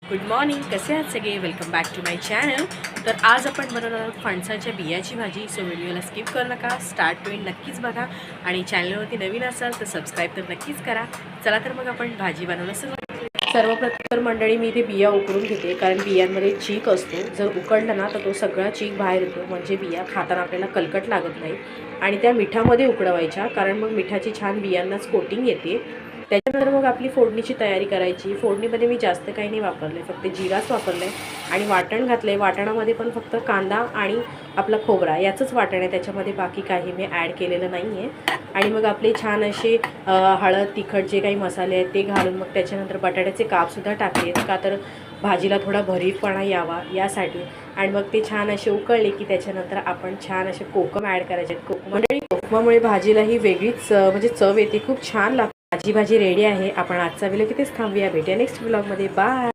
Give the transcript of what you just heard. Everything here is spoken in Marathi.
Good morning. कसे आहात सगळे? Welcome back to my channel. तर आज आपण बनवणार आहोत फणसाच्या बियाची भाजी. सो व्हिडिओला स्किप करू नका, स्टार्ट टू एंड नक्कीच बघा आणि चॅनलवरती नवीन असाल तर सबस्क्राईब तर नक्कीच करा. चला तर मग आपण भाजी बनवायला सुरुवात करूया. सर्वप्रथम मंडळी मी इथे बिया उकळून घेते, कारण बियांमध्ये चीक असतो. जर उकडला ना तर तो सगळा चीक बाहेर येतो, म्हणजे बिया खाताना आपल्याला कलकट लागत नाही. आणि त्या मिठामध्ये उकडवायच्या, कारण मग मिठाची छान बियांनाच कोटिंग येते. त्याच्यानंतर मग आपली फोडणीची तयारी करायची. फोडणीमध्ये मी जास्त काही नाही वापरले, फक्त जिराच वापरले आणि वाटण घातले. वाटणामध्ये पण फक्त कांदा आणि आपला खोबरा याचंच वाटण आहे, त्याच्यामध्ये बाकी काही मी ॲड केलेलं नाही आहे. आणि मग आपले छान असे हळद तिखट जे काही मसाले आहेत ते घालून मग त्याच्यानंतर बटाट्याचे कापसुद्धा टाकले, का तर भाजीला थोडा भरीवपणा यावा यासाठी. आणि मग ते छान असे उकळले की त्याच्यानंतर आपण छान असे कोकम ॲड करायचे. कोकमामुळे भाजीला ही वेगळीच म्हणजे चव येते, खूप छान लागते. भाजी रेडी आहे. आपण आजचा व्हिडिओ इथेच थांबूया. भेटूया नेक्स्ट व्लॉगमध्ये. बाय.